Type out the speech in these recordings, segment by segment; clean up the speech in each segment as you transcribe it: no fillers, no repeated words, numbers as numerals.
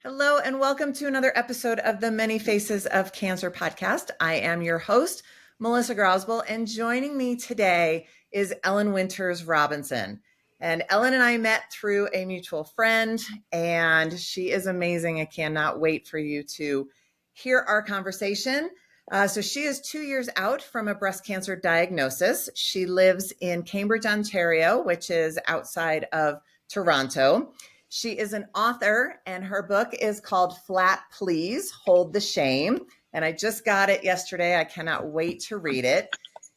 Hello, and welcome to another episode of the Many Faces of Cancer podcast. I am your host, Melissa Grosboll, and joining me today is Ellyn Winters-Robinson. And Ellyn and I met through a mutual friend, and she is amazing. I cannot wait for you to hear our conversation. So she is 2 years out from a breast cancer diagnosis. She lives in Cambridge, Ontario, which is outside of Toronto. She is an author, and her book is called Flat Please, Hold the Shame. And I just got it yesterday. I cannot wait to read it.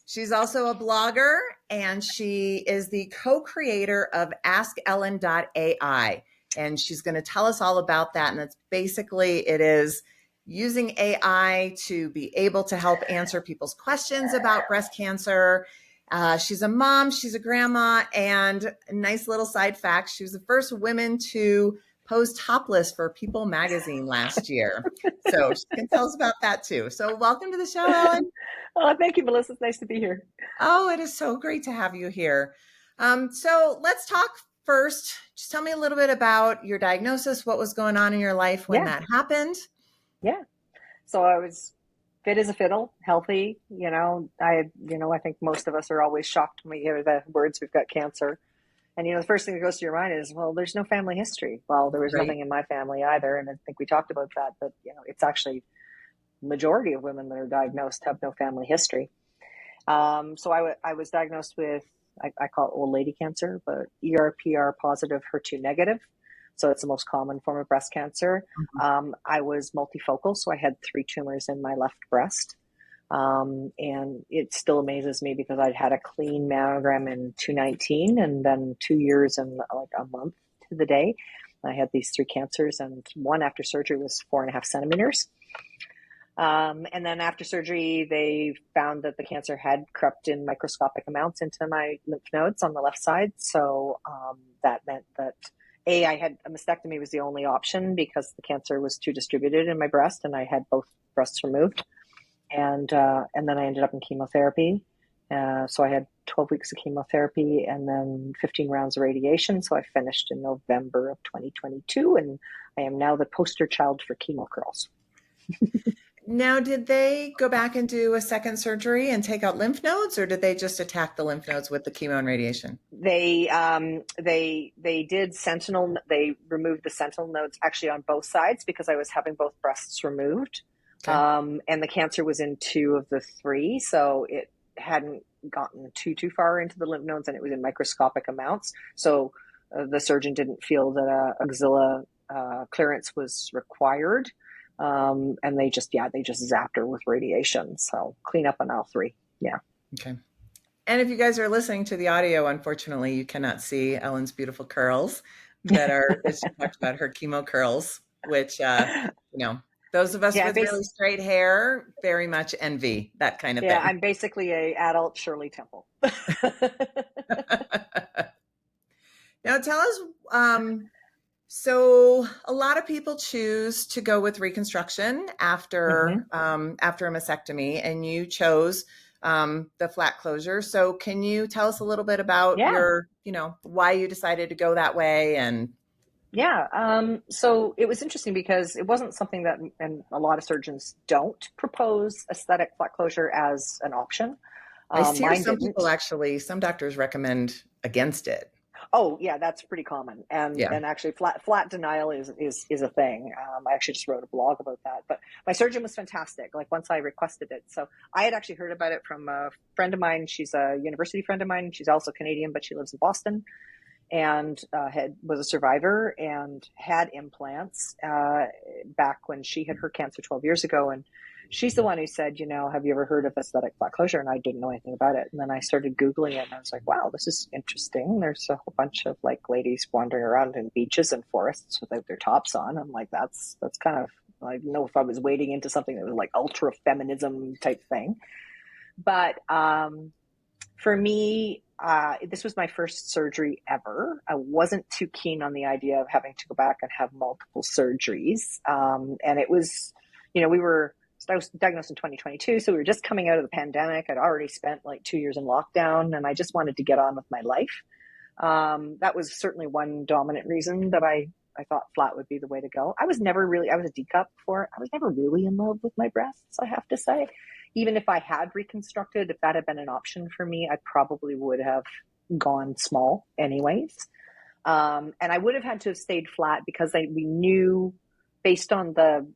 She's also a blogger, and she is the co-creator of AskEllyn.ai. And she's going to tell us all about that. And it's basically, it is using AI to be able to help answer people's questions about breast cancer. She's a mom, she's a grandma, and a nice little side fact, she was the first woman to pose topless for People magazine last year. So she can tell us about that too. So welcome to the show, Ellyn. Oh, thank you, Melissa. It's nice to be here. Oh, it is so great to have you here. So let's talk first. Just tell me a little bit about your diagnosis, what was going on in your life when that happened. Yeah. So I was fit as a fiddle, healthy. I think most of us are always shocked when we hear the words, we've got cancer. And, the first thing that goes to your mind is, well, there's no family history. Well, there was nothing in my family either. And I think we talked about that, but, it's actually majority of women that are diagnosed have no family history. So I was diagnosed with, I call it old lady cancer, but ER/PR positive, HER2 negative. So it's the most common form of breast cancer. Mm-hmm. I was multifocal, so I had 3 tumors in my left breast. And it still amazes me because I'd had a clean mammogram in 2019 and then 2 years and like a month to the day. I had these 3 cancers, and one after surgery was 4.5 centimeters. And then after surgery, they found that the cancer had crept in microscopic amounts into my lymph nodes on the left side. So that meant that I had a mastectomy was the only option because the cancer was too distributed in my breast, and I had both breasts removed. And then I ended up in chemotherapy. So I had 12 weeks of chemotherapy and then 15 rounds of radiation. So I finished in November of 2022, and I am now the poster child for chemo curls. Now, did they go back and do a second surgery and take out lymph nodes, or did they just attack the lymph nodes with the chemo and radiation? They did sentinel. They removed the sentinel nodes actually on both sides because I was having both breasts removed. Okay. And the cancer was in 2 of the 3, so it hadn't gotten too far into the lymph nodes, and it was in microscopic amounts. So the surgeon didn't feel that axilla clearance was required. And they just zapped her with radiation. So clean up on all 3. Yeah. Okay. And if you guys are listening to the audio, unfortunately, you cannot see Ellyn's beautiful curls that she talked about, her chemo curls, which, those of us with really straight hair very much envy that kind of thing. Yeah, I'm basically a adult Shirley Temple. Now tell us, so a lot of people choose to go with reconstruction after after a mastectomy, and you chose the flat closure. So can you tell us a little bit about your, why you decided to go that way? And so it was interesting because it wasn't something that, and a lot of surgeons don't propose aesthetic flat closure as an option. I see some doctors recommend against it. Oh yeah, that's pretty common, and actually flat denial is a thing. I actually just wrote a blog about that, but my surgeon was fantastic. Like once I requested it, so I had actually heard about it from a friend of mine. She's a university friend of mine. She's also Canadian, but she lives in Boston, and was a survivor and had implants back when she had her cancer 12 years ago, and she's the one who said, have you ever heard of aesthetic flat closure? And I didn't know anything about it. And then I started Googling it, and I was like, wow, this is interesting. There's a whole bunch of like ladies wandering around in beaches and forests without their tops on. I'm like, that's kind of, I didn't know if I was wading into something that was like ultra feminism type thing. But for me, this was my first surgery ever. I wasn't too keen on the idea of having to go back and have multiple surgeries. And it was, I was diagnosed in 2022, so we were just coming out of the pandemic. I'd already spent like 2 years in lockdown, and I just wanted to get on with my life. That was certainly one dominant reason that I I thought flat would be the way to go. I was a D cup before. I was never really in love with my breasts, I have to say. Even if I had reconstructed, if that had been an option for me, I probably would have gone small anyways. And I would have had to have stayed flat because we knew, based on the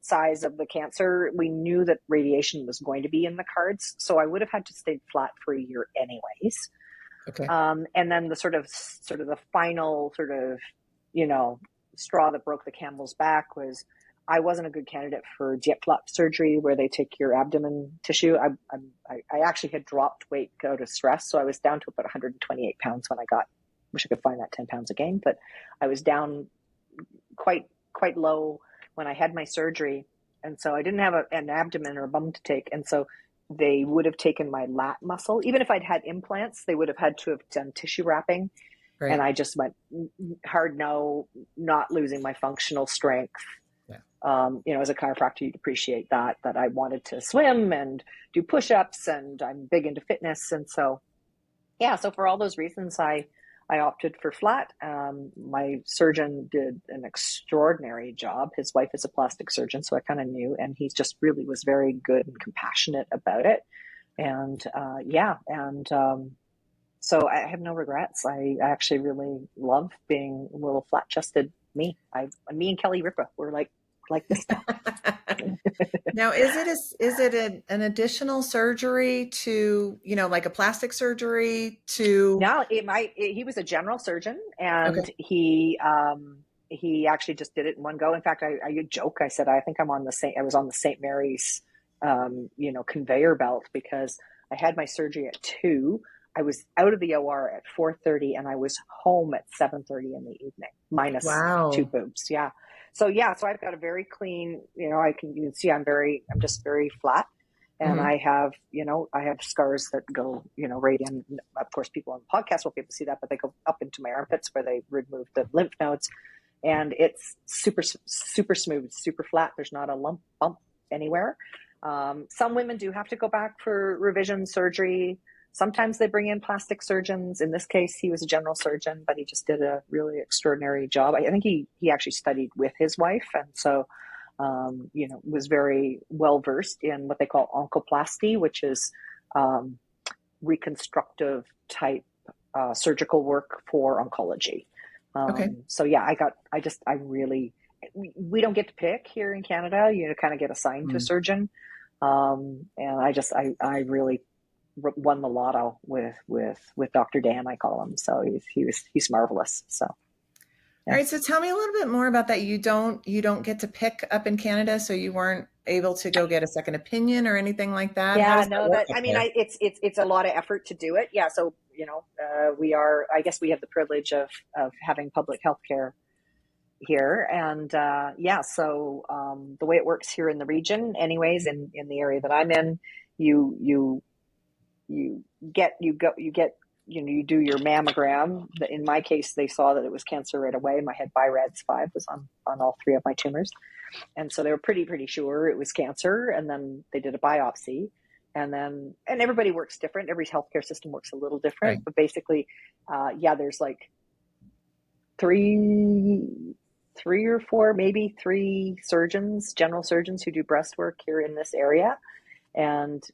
size of the cancer, we knew that radiation was going to be in the cards. So I would have had to stay flat for a year anyways. Okay. And then the sort of the final sort of, straw that broke the camel's back was I wasn't a good candidate for jet flap surgery where they take your abdomen tissue. I actually had dropped weight out of stress. So I was down to about 128 pounds when I wish I could find that 10 pounds again, but I was down quite low when I had my surgery. And so I didn't have an abdomen or a bum to take. And so they would have taken my lat muscle. Even if I'd had implants, they would have had to have done tissue wrapping. Right. And I just went hard no, not losing my functional strength. Yeah. As a chiropractor, you'd appreciate that I wanted to swim and do push-ups, and I'm big into fitness. And so, so for all those reasons, I opted for flat. My surgeon did an extraordinary job. His wife is a plastic surgeon, so I kind of knew, and he just really was very good and compassionate about it. And so I have no regrets. I actually really love being a little flat-chested me. Me and Kelly Ripa were like this now. Now, is it an additional surgery to, like a plastic surgery to? No, he was a general surgeon, and okay. He actually just did it in one go. In fact, I joke. I said, I think I was on the St. Mary's, conveyor belt, because I had my surgery at 2:00. I was out of the OR at 4:30, and I was home at 7:30 in the evening, minus 2 boobs. Yeah. So I've got a very clean, you can see I'm just very flat, and mm-hmm. I have scars that go, right in. Of course, people on the podcast won't be able to see that, but they go up into my armpits where they remove the lymph nodes, and it's super, super smooth, super flat. There's not a bump anywhere. Some women do have to go back for revision surgery. Sometimes they bring in plastic surgeons. In this case, he was a general surgeon, but he just did a really extraordinary job. I think he actually studied with his wife, and so, was very well versed in what they call oncoplasty, which is reconstructive type surgical work for oncology. Okay. So yeah, we don't get to pick here in Canada. You kind of get assigned to a surgeon, and I really won the lotto with Dr. Dan, I call him. So he's marvelous. So. Yeah. All right. So tell me a little bit more about that. You don't get to pick up in Canada, so you weren't able to go get a second opinion or anything like that. Yeah, it's a lot of effort to do it. Yeah. So, I guess we have the privilege of having public health care here. And, so, the way it works here in the region, anyways, in the area that I'm in, you do your mammogram. In my case, they saw that it was cancer right away. My head BI-RADS 5 was on all 3 of my tumors. And so they were pretty sure it was cancer. And then they did a biopsy, and everybody works different. Every healthcare system works a little different, right. But basically, there's like three or four, maybe 3 surgeons, general surgeons who do breast work here in this area. And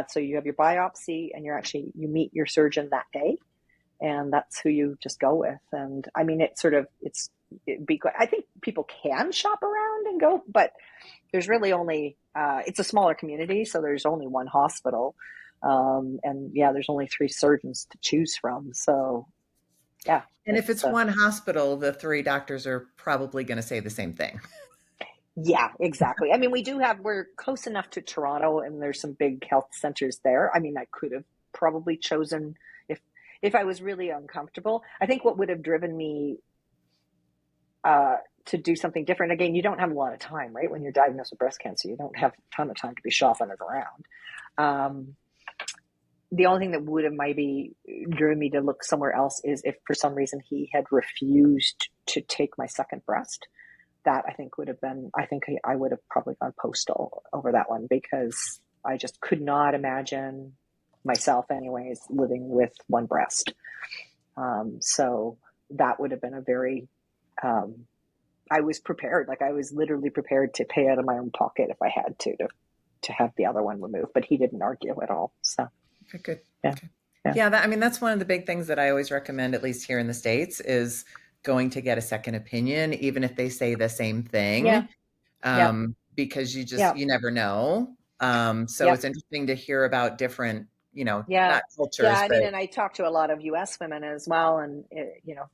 so you have your biopsy, and you meet your surgeon that day, and that's who you just go with. And I mean, I think people can shop around and go, but there's really only, it's a smaller community. So there's only one hospital. There's only 3 surgeons to choose from. So yeah. And if it's one hospital, the 3 doctors are probably going to say the same thing. Yeah, exactly. I mean, we're close enough to Toronto, and there's some big health centers there. I mean, I could have probably chosen if I was really uncomfortable. I think what would have driven me to do something different, again, you don't have a lot of time, right? When you're diagnosed with breast cancer, you don't have a ton of time to be shopping it around. The only thing that would have maybe driven me to look somewhere else is if for some reason he had refused to take my second breast. That I think I would have probably gone postal over that one, because I just could not imagine myself anyways living with one breast. So that would have been a very I was prepared. Like, I was literally prepared to pay out of my own pocket if I had to have the other one removed, but he didn't argue at all. So, Okay, good. yeah. Okay. Yeah. Yeah, I mean, that's one of the big things that I always recommend, at least here in the States, is going to get a second opinion, even if they say the same Yeah. thing, Yep. because Yep. you never know. So Yep. it's interesting to hear about different, Yeah. not Yeah. cultures, I but mean, and I talked to a lot of US women as well. And,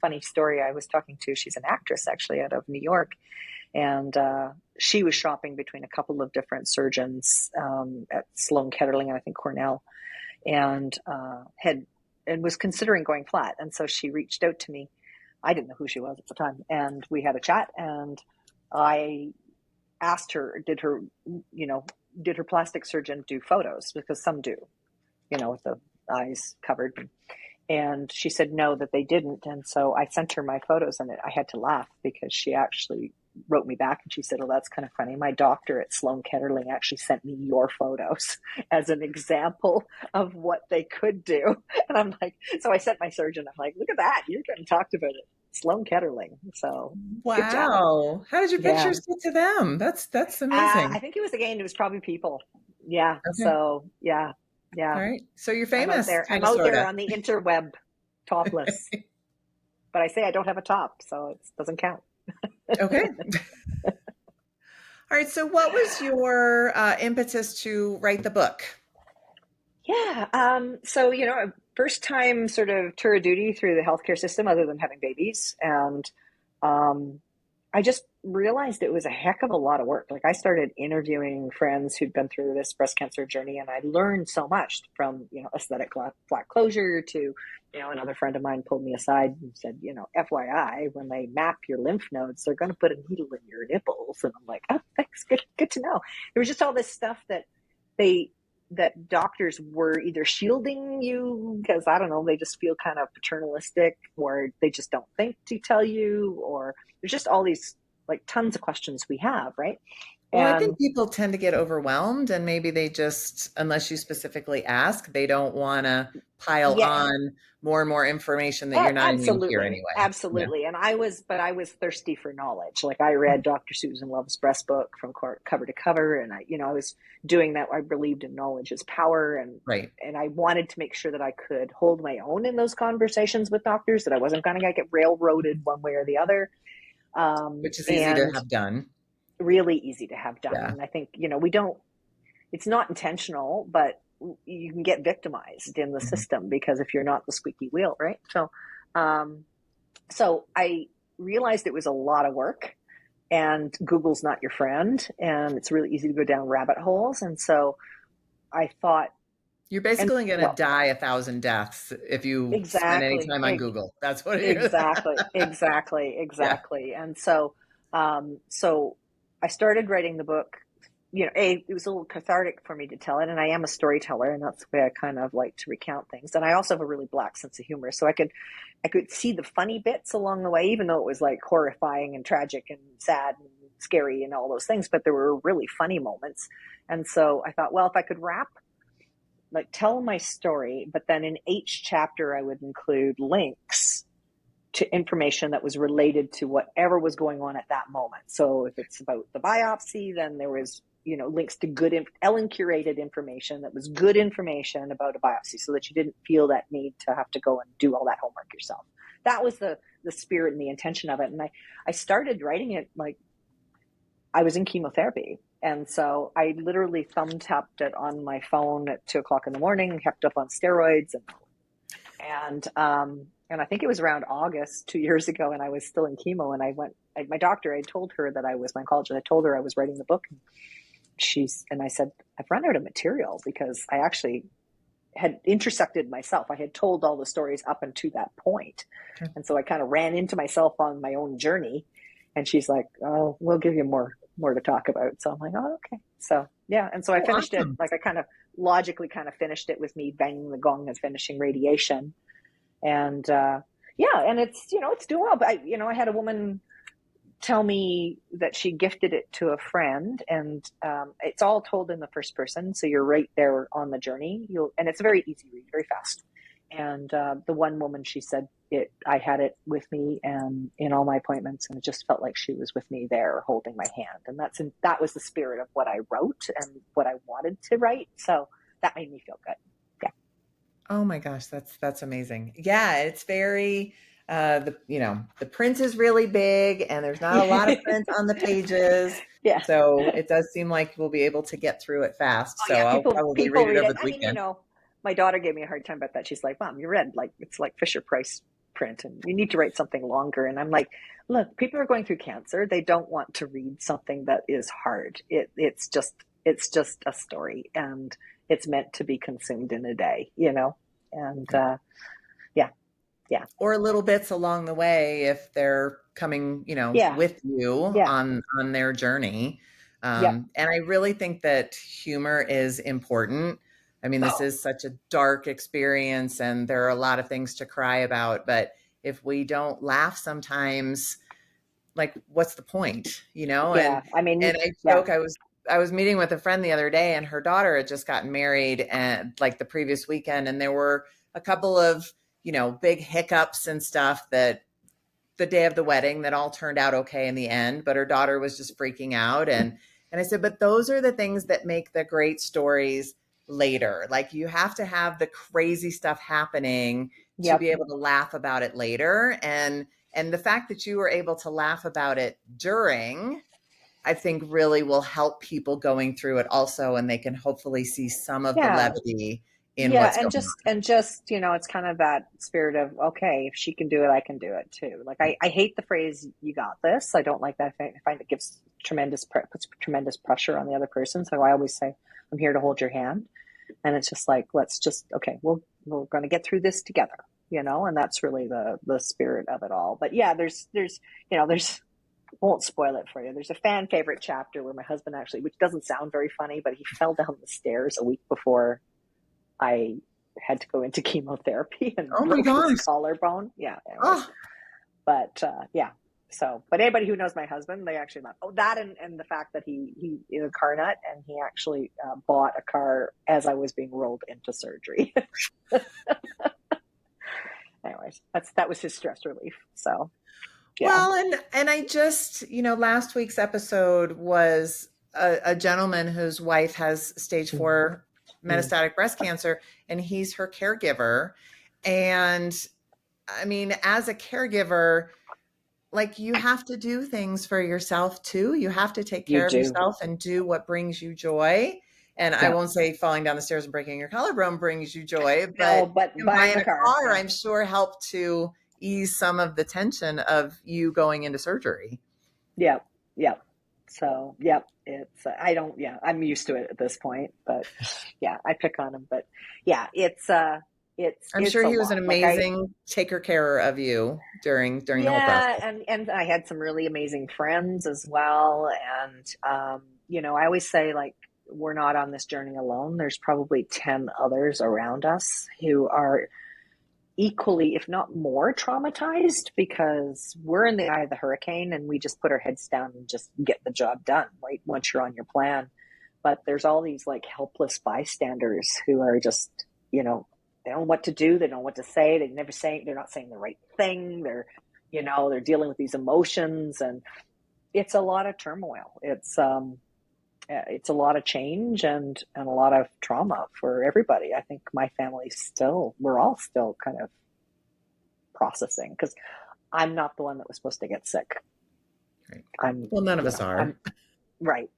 funny story, I was talking to, she's an actress actually out of New York. And she was shopping between a couple of different surgeons at Sloan Kettering and I think Cornell, and was considering going flat. And so she reached out to me. I didn't know who she was at the time, and we had a chat. And I asked her, did her plastic surgeon do photos? Because some do, with the eyes covered. And she said no, that they didn't. And so I sent her my photos, and I had to laugh because she actually wrote me back and she said, "Oh, that's kind of funny. My doctor at Sloan Kettering actually sent me your photos as an example of what they could do." And I'm like, so I sent my surgeon, I'm like, "Look at that. You're getting talked about it. Sloan Kettering." So good job. wow. How did your Yeah. pictures get to them? That's amazing. I think it was probably people. Yeah. Okay. So yeah. All Yeah. right. So you're I'm out famous, there. kind I'm of, out sort there of. on the interweb topless. But I say I don't have a top, so it doesn't count. Okay. All right. So what was your impetus to write the book? Yeah. So, first time sort of tour of duty through the healthcare system other than having babies. And um, I just realized it was a heck of a lot of work. Like, I started interviewing friends who'd been through this breast cancer journey, and I learned so much from, aesthetic flat closure to, another friend of mine pulled me aside and said, FYI, when they map your lymph nodes, they're going to put a needle in your nipples. And I'm like, oh, thanks. Good to know. There was just all this stuff that doctors were either shielding you because, I don't know, they just feel kind of paternalistic, or they just don't think to tell you, or there's just all these, like, tons of questions we have, right? Well, I And think people tend to get overwhelmed, and maybe they just, unless you specifically ask, they don't want to pile yeah, on more and more information that you're not even going to hear anyway. Yeah. absolutely. And I was thirsty for knowledge. Like, I read Dr. Susan Love's breast book from cover to cover, and I was doing that. I believed in knowledge is power, Right. and I wanted to make sure that I could hold my own in those conversations with doctors, that I wasn't going to get railroaded one way or the other. Which is easy to And have done. really easy to have done. Yeah. And I think, we don't, it's not intentional, but you can get victimized in the Mhm. system because if you're not the squeaky wheel, right? So I realized it was a lot of work, and Google's not your friend, and it's really easy to go down rabbit holes. And so I thought, You're and basically going to well, die 1,000 deaths if you spend any exactly, time on Google. That's what it is. Yeah. exactly. And so I started writing the book. It was a little cathartic for me to tell it, and I am a storyteller, and that's the way I kind of like to recount things. And I also have a really black sense of humor, so I could see the funny bits along the way, even though it was like horrifying and tragic and sad and scary and all those things. But there were really funny moments, and so I thought, well, if I could tell my story, but then in each chapter I would include links to information that was related to whatever was going on at that moment. So if it's about the biopsy, then there was, links to Ellyn curated information that was good information about a biopsy, so that you didn't feel that need to have to go and do all that homework yourself. That was the spirit and the intention of it. And I started writing it like I was in chemotherapy. And so I literally thumb tapped it on my phone at 2:00 in the morning, kept up on steroids, and I think it was around August 2 years ago, and I was still in chemo. And my doctor, I told her that I was my oncologist. I told her I was writing the book. And I said, I've run out of material because I actually had intersected myself. I had told all the stories up until that point. Okay. And so I kind of ran into myself on my own journey. And she's like, "Oh, we'll give you more to talk about." So I'm like, "Oh, okay." So yeah. And so I finished it. Awesome. Like, I kind of logically kind of finished it with me banging the gong and finishing radiation. And yeah, and it's it's doing well. But I had a woman tell me that she gifted it to a friend, and it's all told in the first person, so you're right there on the journey. And it's a very easy read, very fast. And the one woman, she said, I had it with me and in all my appointments, and it just felt like she was with me there holding my hand. And that was the spirit of what I wrote and what I wanted to write. So that made me feel good. Yeah. Oh my gosh, that's amazing. Yeah, it's very the print is really big and there's not a lot of print on the pages. Yeah. So it does seem like we'll be able to get through it fast. Oh So yeah, I'll probably people read it read over it. the I mean, weekend. my daughter gave me a hard time about that. She's like, "Mom, you read like it's like Fisher Price print, and you need to write something longer." And I'm like, "Look, people are going through cancer. They don't want to read something that is hard. It's just a story, and it's meant to be consumed in a day, you know." And yeah, yeah, Or little bits along the way if they're coming, yeah, with you yeah, on their journey. yeah. And I really think that humor is important. I mean, this Oh, is such a dark experience and there are a lot of things to cry about, but if we don't laugh sometimes, like what's the point, yeah. I and mean, I yeah, joke, I was meeting with a friend the other day and her daughter had just gotten married and like the previous weekend, and there were a couple of big hiccups and stuff that the day of the wedding that all turned out okay in the end, but her daughter was just freaking out. And I said, but those are the things that make the great stories later. Like you have to have the crazy stuff happening to yep. be able to laugh about it later. And the fact that you were able to laugh about it during, I think really will help people going through it also, and they can hopefully see some of the Yeah. levity in Yeah, what's going on. and just, it's kind of that spirit of, okay, if she can do it, I can do it too. Like I hate the phrase "you got this." I don't like that. I find it gives puts tremendous pressure on the other person. So I always say, "I'm here to hold your hand," and it's just like, let's just, okay, we're going to get through this together, and that's really the spirit of it all. But yeah, there's won't spoil it for you. There's a fan favorite chapter where my husband actually, which doesn't sound very funny, but he fell down the stairs a week before I had to go into chemotherapy and Oh my broke his gosh. collarbone. Yeah, anyways. Oh, But yeah. So, but anybody who knows my husband, they actually love. Oh, that and the fact that he is a car nut and he actually bought a car as I was being rolled into surgery. Anyways, that was his stress relief. So yeah. well, and I just, last week's episode was a gentleman whose wife has stage Mm, 4 mm. metastatic breast cancer, and he's her caregiver. And I mean, as a caregiver, like you have to do things for yourself too. You have to take You care of do. yourself and do what brings you joy. And I Yeah. won't say falling down the stairs and breaking your collarbone brings you joy, No, but but buying buying a a car. car, Yeah. I'm sure helped to ease some of the tension of you going into surgery. Yeah. Yeah. So, yeah, I don't, yeah, I'm used to it at this point, but yeah, I pick on him, but yeah, I'm it's sure a he was an lot. amazing taker care of you during the whole Yeah, process. and I had some really amazing friends as well. And, I always say, like, we're not on this journey alone. There's probably 10 others around us who are equally, if not more, traumatized because we're in the eye of the hurricane and we just put our heads down and just get the job done, right? Once you're on your plan. But there's all these like helpless bystanders who are just, they don't know what to do. They don't know what to say. They're not saying the right thing. They're dealing with these emotions, and it's a lot of turmoil. It's a lot of change and a lot of trauma for everybody. I think my family we're all still kind of processing because I'm not the one that was supposed to get sick. Right. I'm, Well, none of you us know, are. I'm right.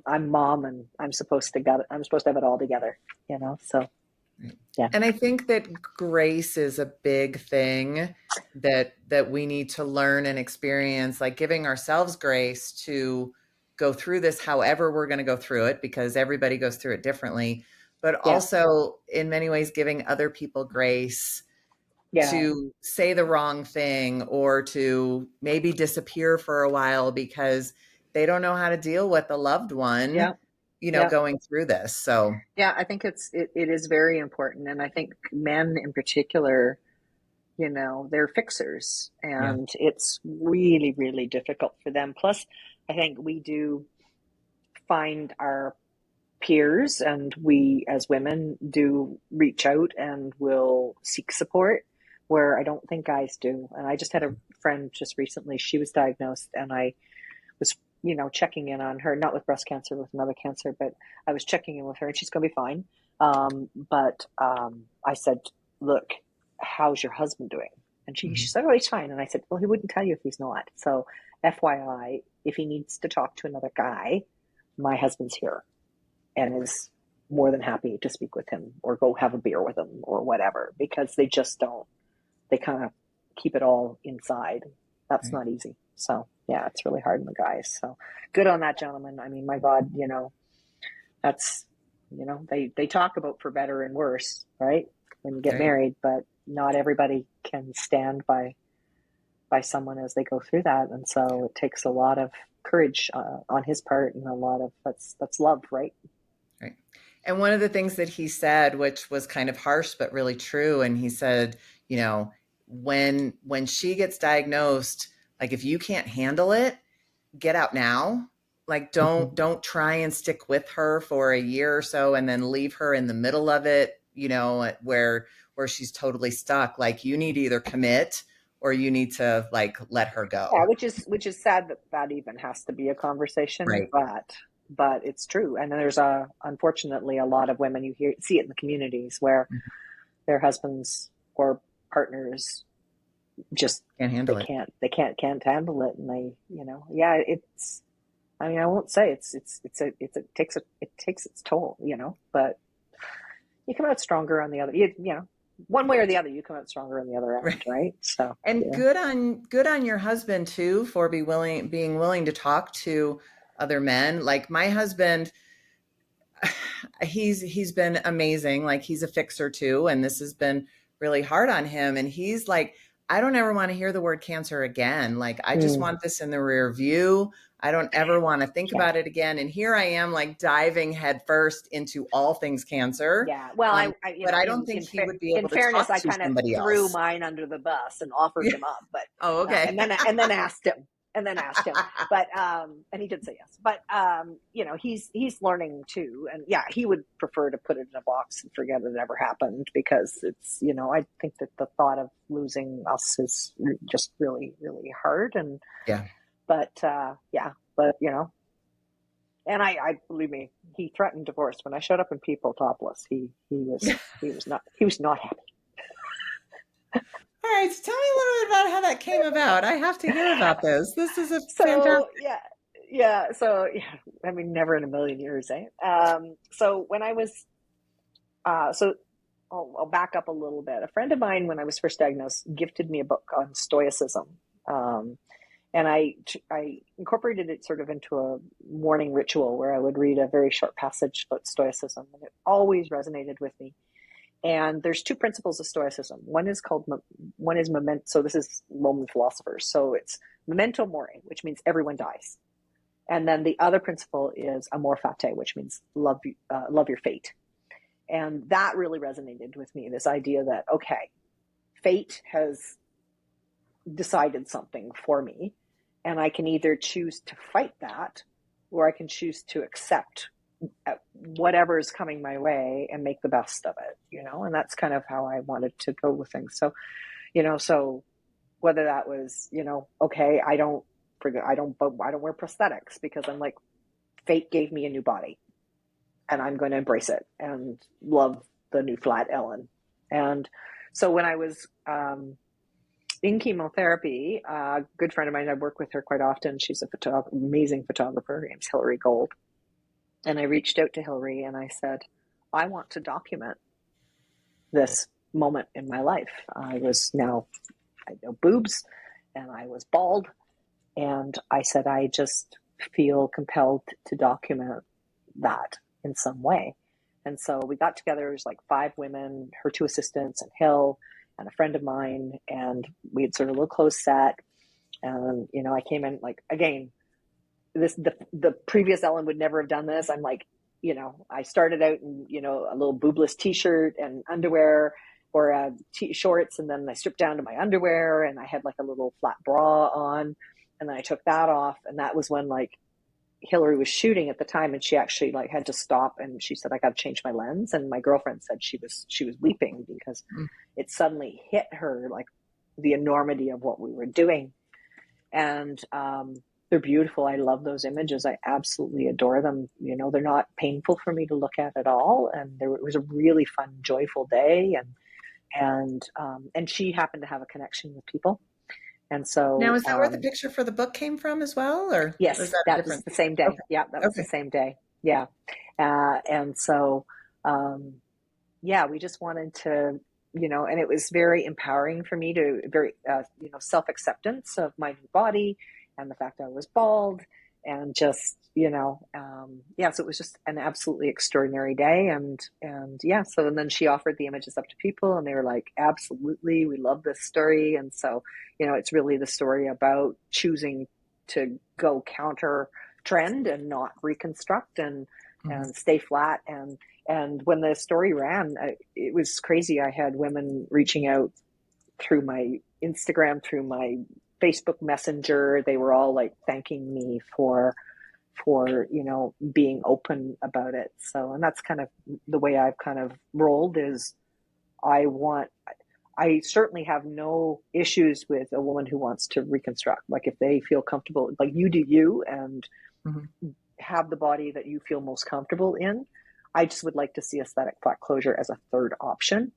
I'm mom and I'm supposed to have it all together, so Right. yeah. And I think that grace is a big thing that we need to learn and experience, like giving ourselves grace to go through this however we're going to go through it, because everybody goes through it differently, but Yeah. also in many ways giving other people grace Yeah. to say the wrong thing or to maybe disappear for a while because they don't know how to deal with a loved one, Yeah. Yeah. going through this. So, Yeah. I think it is very important. And I think men in particular, they're fixers yeah. and it's really, really difficult for them. Plus, I think we do find our peers, and we as women do reach out and will seek support, where I don't think guys do. And I just had a friend just recently, she was diagnosed, and I was, checking in on her, not with breast cancer, with another cancer, but I was checking in with her, and she's going to be fine. But I said, look, how's your husband doing? And she said, oh, he's fine. And I said, well, he wouldn't tell you if he's not. So FYI, if he needs to talk to another guy, my husband's here and is more than happy to speak with him or go have a beer with him or whatever, because they just don't, they kind of keep it all inside. That's not easy. So yeah, it's really hard on the guys. So good on that gentleman. I mean, my God, that's, they talk about for better and worse, right? When you get married, but not everybody can stand by someone as they go through that. And so it takes a lot of courage on his part, and a lot of, that's love, right? Right. And one of the things that he said, which was kind of harsh, but really true. And he said, when she gets diagnosed, like, if you can't handle it, get out now. Like, don't try and stick with her for a year or so and then leave her in the middle of it, where she's totally stuck. Like, you need to either commit or you need to, like, let her go. Yeah, which is sad that even has to be a conversation, right. But it's true. And there's unfortunately a lot of women, see it in the communities where their husbands or partners just can't handle it. They can't handle it. And they, it's, I mean, I won't say it takes its toll, but you come out stronger on the other, one way or the other, you come out stronger on the other end, right? So, and good on your husband too, for being willing to talk to other men. Like, my husband, he's been amazing. Like, he's a fixer too, and this has been really hard on him. And he's like, I don't ever want to hear the word cancer again. Like, I just want this in the rear view. I don't ever want to think about it again. And here I am, like, diving headfirst into all things cancer. Yeah. Well, but I don't think he would be able to fairness, talk to somebody else. I kind of threw mine under the bus and offered him up, but okay. And then asked him. But and he did say yes. But he's learning too, and yeah, he would prefer to put it in a box and forget it ever happened, because it's, I think that the thought of losing us is just really, really hard. And but and I believe me, he threatened divorce when I showed up in People topless. He was not happy. All right, so tell me a little bit about how that came about. I have to hear about this. This is fantastic. So I mean, never in a million years, eh? So when I was, I'll back up a little bit. A friend of mine, when I was first diagnosed, gifted me a book on Stoicism, and I incorporated it sort of into a morning ritual where I would read a very short passage about Stoicism, and it always resonated with me. And there's two principles of Stoicism. One is memento. So this is Roman philosophers. So it's memento mori, which means everyone dies. And then the other principle is amor fati, which means love your fate. And that really resonated with me. This idea that, okay, fate has decided something for me, and I can either choose to fight that, or I can choose to accept whatever is coming my way and make the best of it, and that's kind of how I wanted to go with things. So, so whether that was, okay, I don't wear prosthetics because I'm like, fate gave me a new body and I'm going to embrace it and love the new flat Ellyn. And so when I was, in chemotherapy, a good friend of mine, I work with her quite often. She's amazing photographer. Her name's Hillary Gold. And I reached out to Hillary and I said, I want to document this moment in my life. I had no boobs and I was bald. And I said, I just feel compelled to document that in some way. And so we got together, it was like 5 women, her 2 assistants and Hill and a friend of mine. And we had sort of a little close set. And, I came in like, again, the previous Ellyn would never have done this. I'm like, I started out in, a little boobless t-shirt and underwear or shorts. And then I stripped down to my underwear and I had like a little flat bra on, and then I took that off. And that was when like Hillary was shooting at the time, and she actually like had to stop, and she said, I got to change my lens. And my girlfriend said she was weeping because it suddenly hit her, like the enormity of what we were doing. And they're beautiful. I love those images. I absolutely adore them. You know, they're not painful for me to look at all. And it was a really fun, joyful day. And she happened to have a connection with people. And so now, is that where the picture for the book came from as well, or yes, was that that different? was the same day. Okay. Yeah, that was the same day. Yeah. And so, yeah, we just wanted to, you know, and it was very empowering for me to you know, self-acceptance of my new body and the fact that I was bald and just, you know, yeah, so it was just an absolutely extraordinary day. And yeah, so, and then she offered the images up to people and they were like, absolutely, we love this story. And so, you know, it's really the story about choosing to go counter trend and not reconstruct and stay flat. And when the story ran, it was crazy. I had women reaching out through my Instagram, through my Facebook Messenger. They were all like thanking me for, you know, being open about it. So, and that's kind of the way I've kind of rolled is I certainly have no issues with a woman who wants to reconstruct. Like if they feel comfortable, like you do you and have the body that you feel most comfortable in. I just would like to see aesthetic flat closure as a third option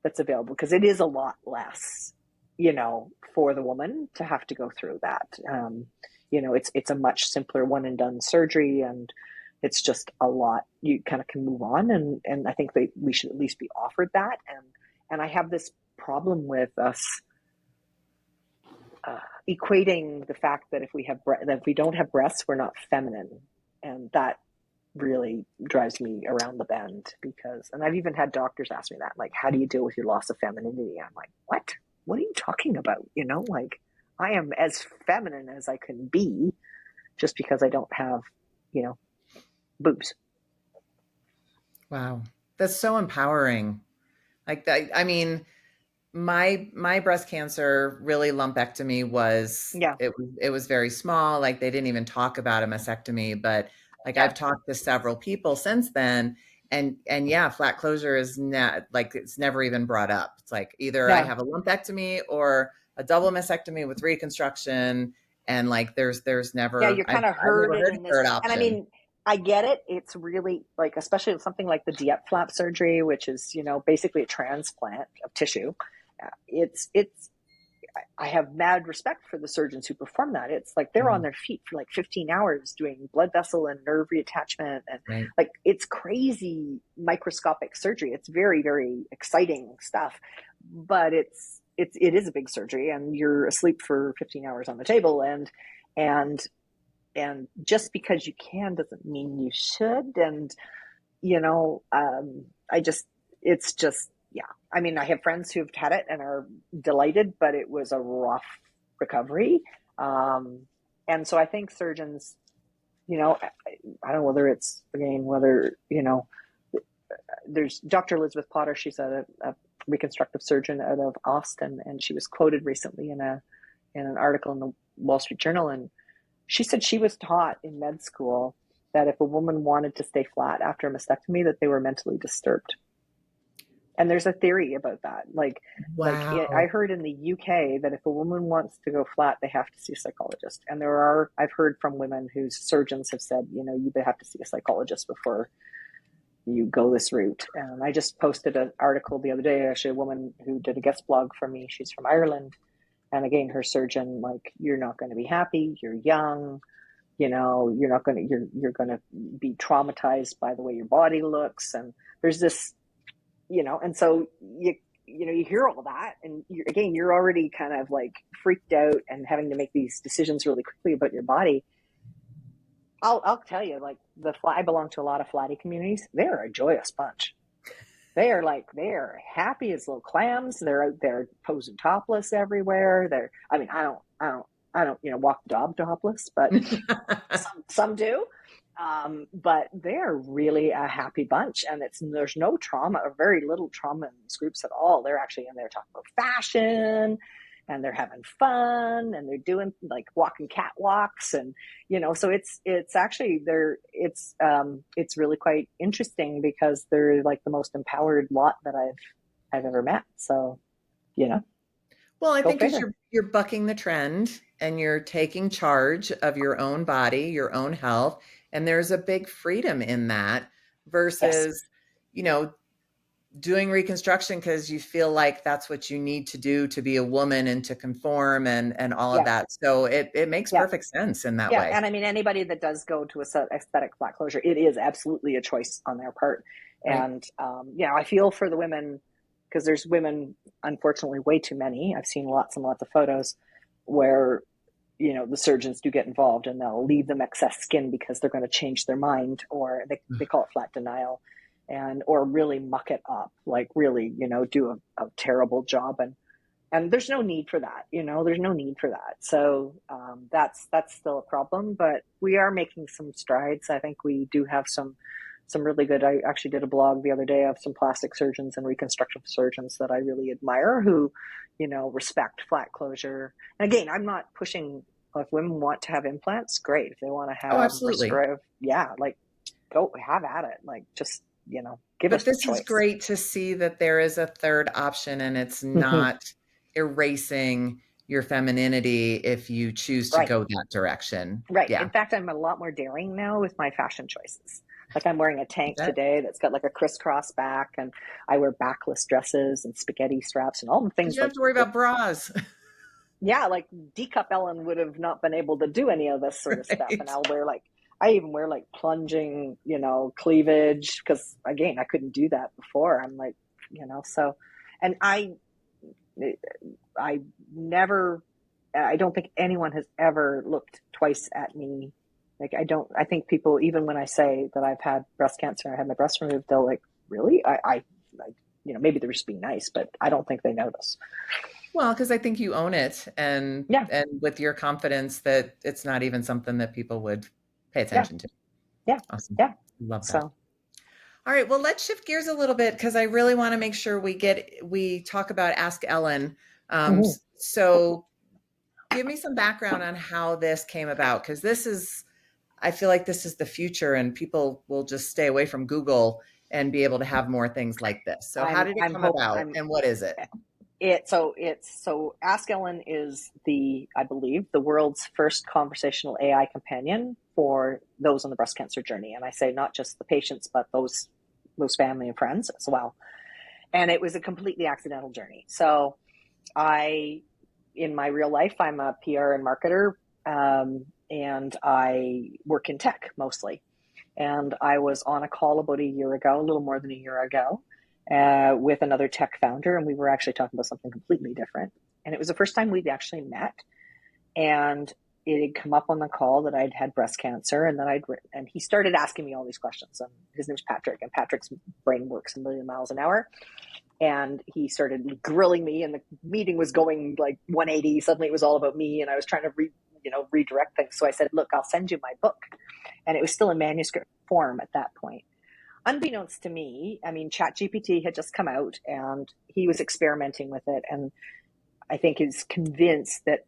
that's available because it is a lot less, you know, for the woman to have to go through that. You know, it's a much simpler one and done surgery and it's just a lot. You kind of can move on. And I think we should at least be offered that. And I have this problem with us equating the fact that if we don't have breasts, we're not feminine. And that really drives me around the bend because, and I've even had doctors ask me that, like, how do you deal with your loss of femininity? I'm like, what are you talking about? You know, like I am as feminine as I can be just because I don't have, you know, boobs. Wow. That's so empowering. Like that. I mean, my breast cancer really lumpectomy was, Yeah. it was very small. Like they didn't even talk about a mastectomy, but like Yeah. I've talked to several people since then and yeah, flat closure is not like, it's never even brought up. It's like either I Yeah. have a lumpectomy or a double mastectomy with reconstruction. And like, there's Yeah. never, You're kind of I've never herded heard in a this. third And I option. mean, I get it. It's really like, especially with something like the DIEP flap surgery, which is, you know, basically a transplant of tissue. I have mad respect for the surgeons who perform that. It's like they're on their feet for like 15 hours doing blood vessel and nerve reattachment. And Right. like, it's crazy microscopic surgery. It's very, very exciting stuff, but it is a big surgery and you're asleep for 15 hours on the table. And just because you can doesn't mean you should. And, you know, it's just, yeah. I mean, I have friends who've had it and are delighted, but it was a rough recovery. And so I think surgeons, you know, I don't know whether, you know, there's Dr. Elizabeth Potter. She's a reconstructive surgeon out of Austin. And she was quoted recently in an article in the Wall Street Journal. And she said she was taught in med school that if a woman wanted to stay flat after a mastectomy, that they were mentally disturbed. And there's a theory about that. Wow. I heard in the UK that if a woman wants to go flat, they have to see a psychologist. And I've heard from women whose surgeons have said, you know, you have to see a psychologist before you go this route. And I just posted an article the other day, actually, a woman who did a guest blog for me. She's from Ireland. And again, her surgeon, like, you're not going to be happy. You're young. You know, you're going to be traumatized by the way your body looks. And there's this, you know, and so you hear all that and you're already kind of like freaked out and having to make these decisions really quickly about your body. I'll tell you, like, I belong to a lot of flatty communities. They're a joyous bunch. They are happy as little clams. They're out there posing topless everywhere. I don't, you know, walk the dog topless, but some do. But they're really a happy bunch, and there's no trauma or very little trauma in these groups at all. They're actually in there talking about fashion and they're having fun and they're doing like walking catwalks, and so it's actually it's really quite interesting because they're like the most empowered lot that I've ever met. So, Well, I go think because figure. you're bucking the trend and you're taking charge of your own body, your own health, and there's a big freedom in that Yes. versus, you know, doing reconstruction because you feel like that's what you need to do to be a woman and to conform and all of Yeah. that. So it makes Yeah. perfect sense in that Yeah. way. And I mean, anybody that does go to a aesthetic flat closure, it is absolutely a choice on their part. Right. And, I feel for the women because there's women, unfortunately, way too many. I've seen lots and lots of photos where, the surgeons do get involved and they'll leave them excess skin because they're going to change their mind, or they call it flat denial, or really muck it up, like really, do a terrible job. And there's no need for that, there's no need for that. So that's still a problem, but we are making some strides. I think we do have some really good. I actually did a blog the other day of some plastic surgeons and reconstructive surgeons that I really admire who, respect flat closure. And again, I'm not pushing. If women want to have implants, great. If they want to Oh, have absolutely. restorative, yeah, like go have at it. Like just, give But us the this is choice. great to see that there is a third option and it's not erasing your femininity if you choose to Right. go that direction. Right. Yeah. In fact, I'm a lot more daring now with my fashion choices. Like I'm wearing a tank That, today that's got like a crisscross back, and I wear backless dresses and spaghetti straps and all the because things you don't like have to worry that. about bras. Yeah, like D cup Ellen would have not been able to do any of this sort of stuff. And Right. I even wear like plunging, cleavage because again, I couldn't do that before. I'm like, so, and I never, I don't think anyone has ever looked twice at me. Like, I think people, even when I say that I've had breast cancer, I had my breast removed, they'll like, really? Maybe they're just being nice, but I don't think they notice. Well, because I think you own it Yeah. and with your confidence that it's not even something that people would pay Yeah. attention to. Yeah. Awesome. Yeah. Love that. So, All right, well, let's shift gears a little bit because I really want to make sure we talk about Ask Ellen. mhm. So give me some background on how this came about because I feel like this is the future and people will just stay away from Google and be able to have more things like this. So how did it I'm come hope about I'm and what is it? so Ask Ellen is I believe the world's first conversational AI companion for those on the breast cancer journey, and I say not just the patients but those family and friends as well. And it was a completely accidental journey. So in my real life, I'm a PR and marketer, and I work in tech mostly. And I was on a call about a year ago, a little more than a year ago, with another tech founder, and we were actually talking about something completely different. And it was the first time we'd actually met. And it had come up on the call that I'd had breast cancer, and and he started asking me all these questions. His name's Patrick, and Patrick's brain works a million miles an hour. And he started grilling me, and the meeting was going like 180. Suddenly, it was all about me, and I was trying to redirect things. So I said, "Look, I'll send you my book," and it was still in manuscript form at that point. Unbeknownst to me, I mean, ChatGPT had just come out, and he was experimenting with it, and I think is convinced that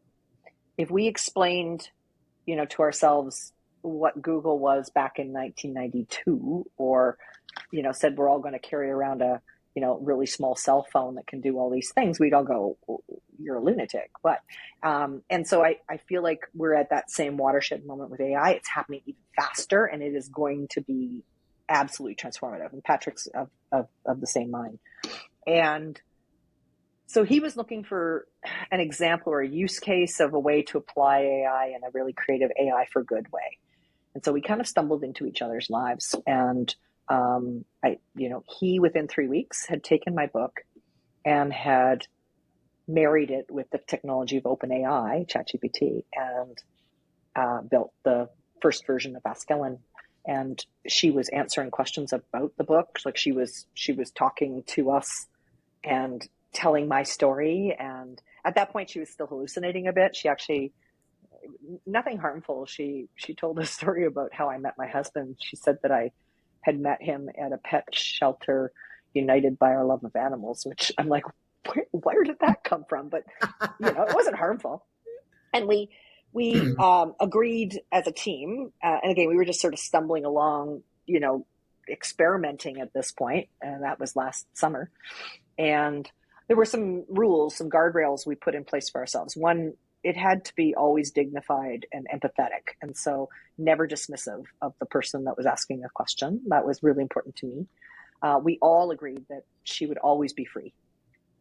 if we explained, to ourselves what Google was back in 1992, or, said we're all going to carry around a, really small cell phone that can do all these things, we'd all go, oh, you're a lunatic. But, and so I feel like we're at that same watershed moment with AI. It's happening even faster, and it is going to be absolutely transformative. And Patrick's of the same mind. And so he was looking for an example or a use case of a way to apply AI in a really creative AI for good way. And so we kind of stumbled into each other's lives. And he within 3 weeks had taken my book and had married it with the technology of OpenAI, ChatGPT, and built the first version of Ask Ellen. And she was answering questions about the book. Like she was talking to us and telling my story. And at that point, she was still hallucinating a bit. She actually, nothing harmful. She told a story about how I met my husband. She said that I had met him at a pet shelter, united by our love of animals, which I'm like, where did that come from? But, it wasn't harmful. And we agreed as a team. And again, we were just sort of stumbling along, experimenting at this point. And that was last summer. And there were some rules, some guardrails we put in place for ourselves. One, it had to be always dignified and empathetic. And so never dismissive of the person that was asking a question. That was really important to me. We all agreed that she would always be free,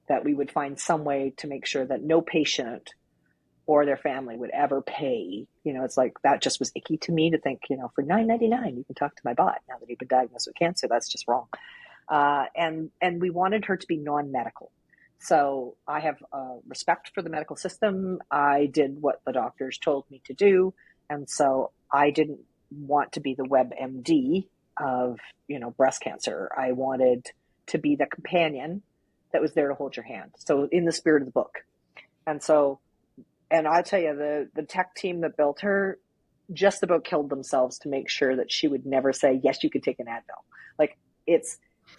that we would find some way to make sure that no patient or their family would ever pay. It's like, that just was icky to me to think, for $9.99, you can talk to my bot now that you've been diagnosed with cancer. That's just wrong. And we wanted her to be non-medical. So I have respect for the medical system. I did what the doctors told me to do. And so I didn't want to be the WebMD of, breast cancer. I wanted to be the companion that was there to hold your hand. So in the spirit of the book. And I'll tell you, the tech team that built her just about killed themselves to make sure that she would never say, yes, you could take an Advil. Like,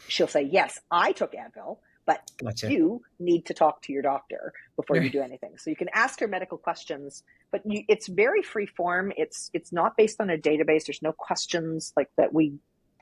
she'll say, yes, I took Advil, but Gotcha. You need to talk to your doctor before you do anything. So you can ask her medical questions, but it's very free form. It's not based on a database. There's no questions like that.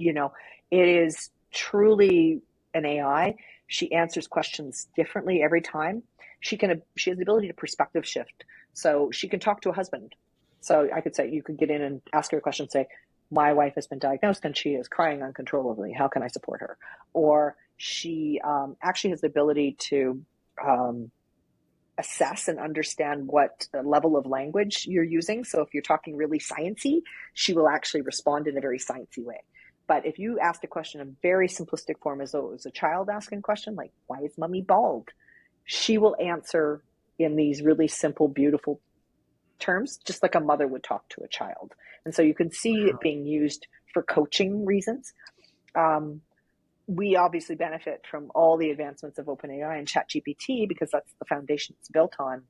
It is truly an AI. She answers questions differently every time. She has the ability to perspective shift. So she can talk to a husband. So I could say, you could get in and ask her a question, say, my wife has been diagnosed and she is crying uncontrollably. How can I support her? Or she actually has the ability to assess and understand what level of language you're using. So if you're talking really sciencey, she will actually respond in a very sciencey way. But if you asked a question in a very simplistic form, as though it was a child asking a question, like, why is mommy bald? She will answer in these really simple, beautiful terms, just like a mother would talk to a child. And so you can see it being used for coaching reasons. We obviously benefit from all the advancements of OpenAI and ChatGPT because that's the foundation it's built on.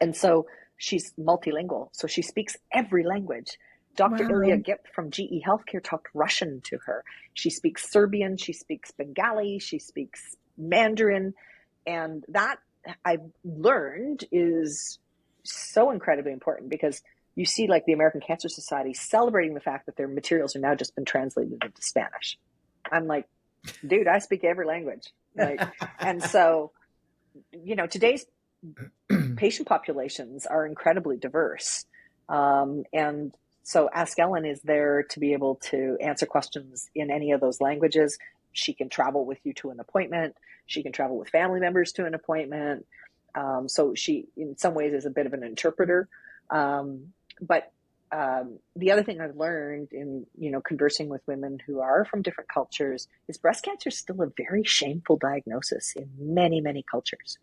And so she's multilingual. So she speaks every language. Dr. Ilya Gip from GE Healthcare talked Russian to her. She speaks Serbian. She speaks Bengali. She speaks Mandarin. And that, I've learned, is so incredibly important because you see, like, the American Cancer Society celebrating the fact that their materials are now just been translated into Spanish. I'm like, dude, I speak every language. Like, and so, today's patient populations are incredibly diverse. And so Ask Ellyn is there to be able to answer questions in any of those languages. She can travel with you to an appointment. She can travel with family members to an appointment. So she, in some ways, is a bit of an interpreter. But the other thing I've learned in, conversing with women who are from different cultures is breast cancer is still a very shameful diagnosis in many, many cultures.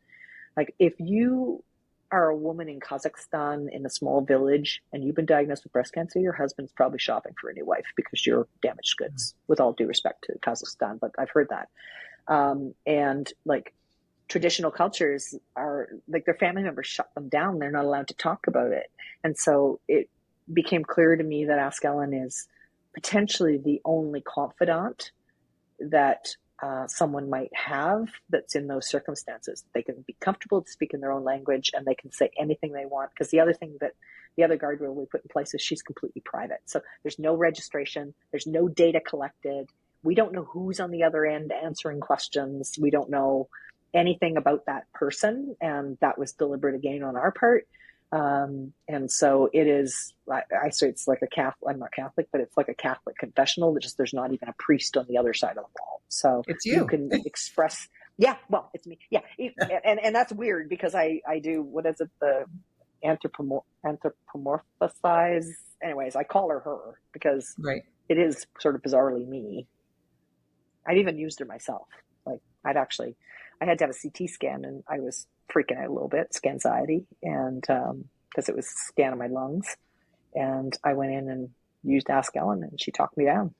Like, if you are a woman in Kazakhstan in a small village and you've been diagnosed with breast cancer, your husband's probably shopping for a new wife because you're damaged goods, with all due respect to Kazakhstan, but I've heard that. And like, traditional cultures are like, their family members shut them down. They're not allowed to talk about it. And so it became clear to me that Ask Ellyn is potentially the only confidant that someone might have that's in those circumstances. They can be comfortable to speak in their own language and they can say anything they want. Because the other guardrail we put in place is she's completely private. So there's no registration. There's no data collected. We don't know who's on the other end answering questions. We don't know anything about that person. And that was deliberate again on our part. And so it is, I say it's like a Catholic, I'm not Catholic, but it's like a Catholic confessional that just, there's not even a priest on the other side of the wall. So it's you can express, yeah, well, it's me. Yeah. And that's weird because I do, what is it? The anthropomorphize. Anyways, I call her because it is sort of bizarrely me. I've even used her myself. Like, I had to have a CT scan and I was freaking out a little bit, scanxiety, and because it was a scan of my lungs. And I went in and used Ask Ellyn and she talked me down.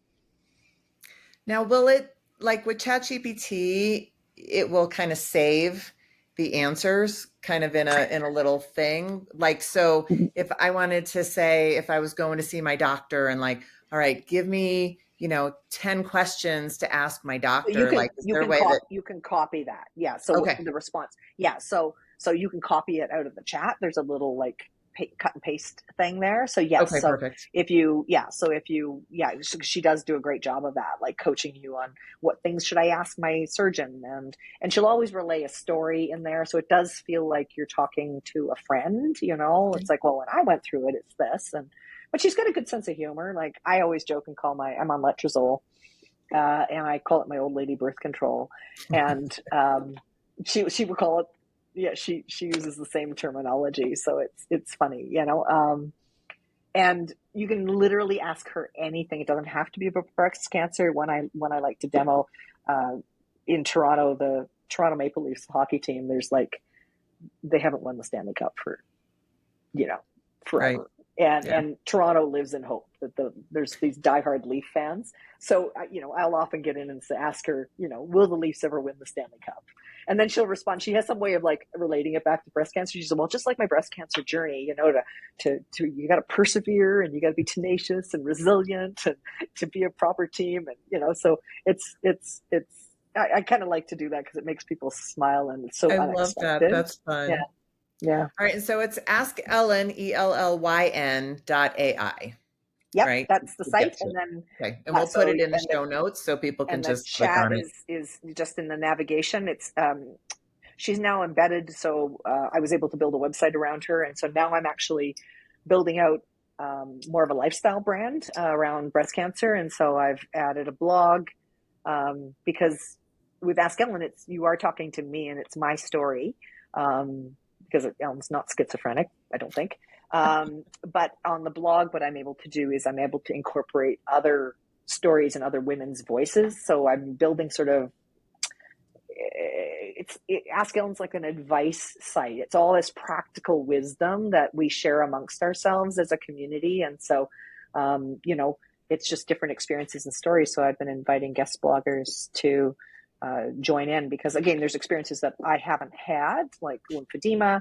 Now, will it, like with ChatGPT, it will kind of save the answers kind of in a little thing? Like, so if I wanted to say, if I was going to see my doctor and like, all right, give me 10 questions to ask my You doctor? can Like, is there a way that, you can copy that. Yeah. So okay, the response. Yeah. So you can copy it out of the chat. There's a little like cut and paste thing there. So yes. okay, So perfect. she does do a great job of that, like coaching you on what things should I ask my surgeon, and she'll always relay a story in there. So it does feel like you're talking to a friend. Okay. It's like, well, when I went through it, it's this, but she's got a good sense of humor. Like I always joke and I'm on letrozole. And I call it my old lady birth control. And she would call it, yeah, she uses the same terminology, so it's funny. And you can literally ask her anything. It doesn't have to be about breast cancer. When I like to demo in Toronto, the Toronto Maple Leafs hockey team, they haven't won the Stanley Cup for forever. Right. And Toronto lives in hope that there's these diehard Leaf fans. So I'll often get in and ask her, will the Leafs ever win the Stanley Cup? And then she'll respond. She has some way of like relating it back to breast cancer. She said, well, just like my breast cancer journey, to you got to persevere, and you got to be tenacious and resilient, and to be a proper team. And so it's I kind of like to do that because it makes people smile, and it's so I love that. unexpected. That's fun. Yeah. Yeah. All right. And so it's Ask Ellyn, ELLYN.ai. Yep, Right. that's the To get site, to and it. then Okay. And we'll put it in the show notes so people can and the just click chat on it. is just in the navigation. It's she's now embedded, so I was able to build a website around her, and so now I'm actually building out more of a lifestyle brand around breast cancer, and so I've added a blog because with Ask Ellyn, you are talking to me, and it's my story because Ellyn's not schizophrenic, I don't think. But on the blog, what I'm able to do is I'm able to incorporate other stories and other women's voices. So I'm building sort of, Ask Ellyn's like an advice site. It's all this practical wisdom that we share amongst ourselves as a community. And so, it's just different experiences and stories. So I've been inviting guest bloggers to join in because, again, there's experiences that I haven't had, like lymphedema,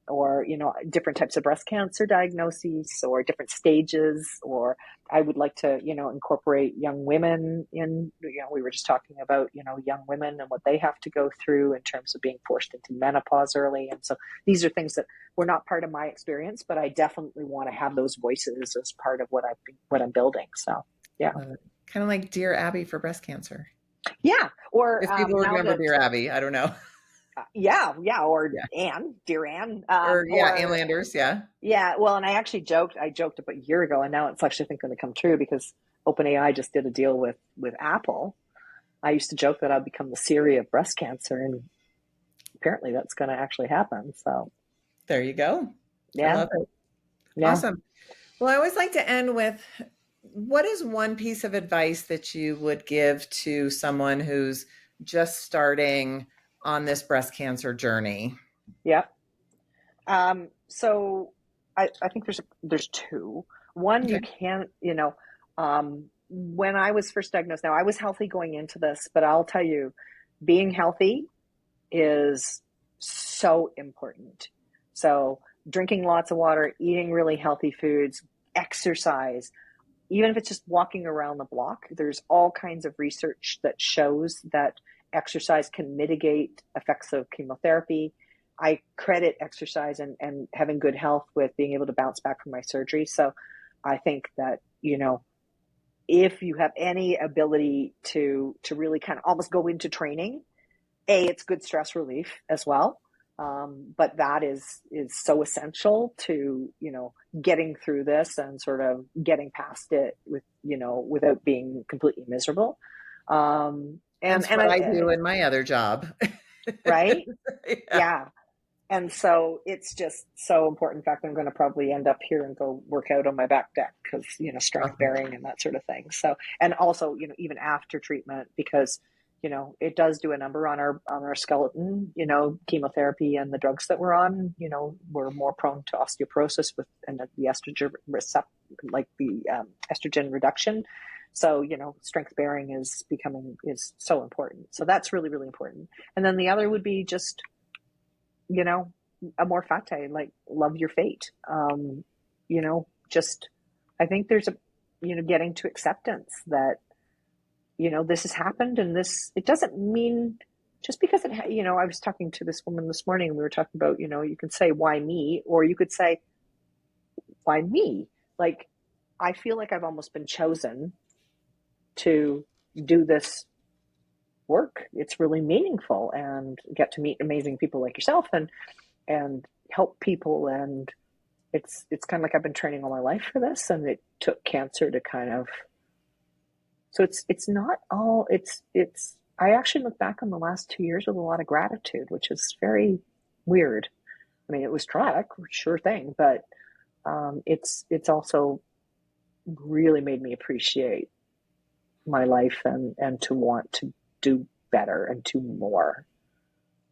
or different types of breast cancer diagnoses, or different stages, or I would like to incorporate young women in. We were just talking about young women and what they have to go through in terms of being forced into menopause early, and so these are things that were not part of my experience, but I definitely want to have those voices as part of what I'm building. So yeah, kind of like Dear Abby for breast cancer. Yeah, or if people remember Dear Abby, I don't know. Or yeah. Anne, Dear Anne, or Ann Landers, yeah. Well, and I joked about a year ago, and now it's actually I think going to come true because OpenAI just did a deal with Apple. I used to joke that I'd become the Siri of breast cancer, and apparently that's going to actually happen. So there you go. Yeah, I love it. Yeah. Awesome. Well, I always like to end with, what is one piece of advice that you would give to someone who's just starting on this breast cancer journey? Yeah. So I think there's two. One, okay. You can't, when I was first diagnosed, now I was healthy going into this, but I'll tell you, being healthy is so important. So drinking lots of water, eating really healthy foods, exercise, even if it's just walking around the block, there's all kinds of research that shows that exercise can mitigate effects of chemotherapy. I credit exercise and having good health with being able to bounce back from my surgery. So I think that, if you have any ability to really kind of almost go into training, it's good stress relief as well. But that is so essential to, getting through this and sort of getting past it without being completely miserable. And what I do in my other job. Right? Yeah. And so it's just so important. In fact, I'm going to probably end up here and go work out on my back deck because, strength bearing and that sort of thing. So, and also, even after treatment, because, it does do a number on our skeleton, chemotherapy and the drugs that we're on, we're more prone to osteoporosis and the estrogen estrogen reduction. So, strength bearing is so important. So that's really, really important. And then the other would be just, amor fati, like love your fate. I think there's getting to acceptance that this has happened, and it doesn't mean just because I was talking to this woman this morning, and we were talking about, you can say, why me? Or you could say, why me? Like, I feel like I've almost been chosen to do this work. It's really meaningful, and get to meet amazing people like yourself, and help people. And it's kind of like I've been training all my life for this, and it took cancer to kind of, so it's not all, I actually look back on the last 2 years with a lot of gratitude, which is very weird. I mean, it was traumatic, sure thing, but it's also really made me appreciate my life, and to want to do better and do more.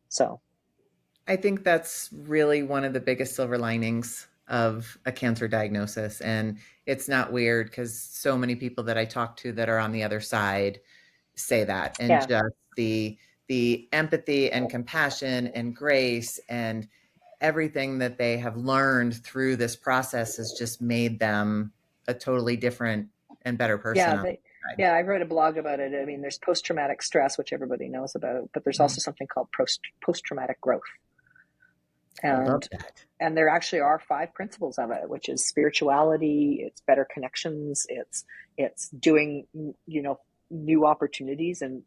So I think that's really one of the biggest silver linings of a cancer diagnosis. And it's not weird, because so many people that I talk to that are on the other side say that. And yeah, just the empathy and compassion and grace and everything that they have learned through this process has just made them a totally different and better person yeah, on the side. yeah. I wrote a blog about it. I mean, there's post-traumatic stress, which everybody knows about, but there's also something called post-traumatic growth. I love and that. and there actually are 5 principles of it, which is spirituality, it's better connections, it's doing, new opportunities, and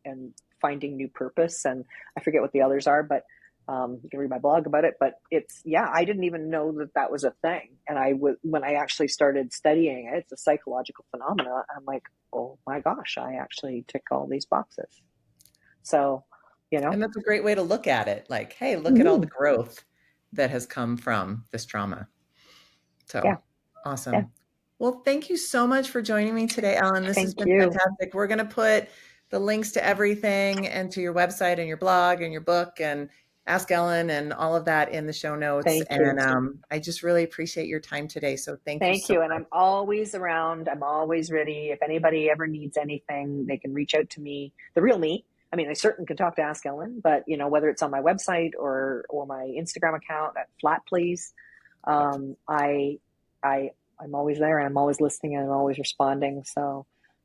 finding new purpose. And I forget what the others are, but you can read my blog about it. But I didn't even know that was a thing. And when I actually started studying it, it's a psychological phenomena. I'm like, oh my gosh, I actually tick all these boxes. So, And that's a great way to look at it. Like, hey, look at all the mm-hmm. growth that has come from this trauma. So Yeah, yeah. awesome. Well, thank you so much for joining me today, Ellen. This has Thank been you. fantastic. We're going to put the links to everything, and to your website and your blog and your book and Ask Ellen and all of that in the show notes. Thank you. And I just really appreciate your time today. So thank you Thank so you. And much. I'm always around. I'm always ready. If anybody ever needs anything, they can reach out to me, the real me. I mean, I certainly can talk to Ask Ellen, but whether it's on my website or my Instagram account at Flat Please, I I'm always there, and I'm always listening, and I'm always responding. So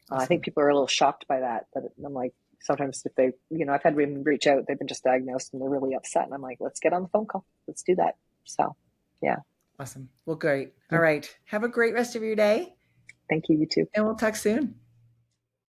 I think Awesome. people are a little shocked by that. But I'm like, sometimes if they, I've had women reach out, they've been just diagnosed and they're really upset, and I'm like, let's get on the phone call. Let's do that. So yeah. Awesome. Well, great. All right. Have a great rest of your day, Thank you. You too. and we'll talk soon.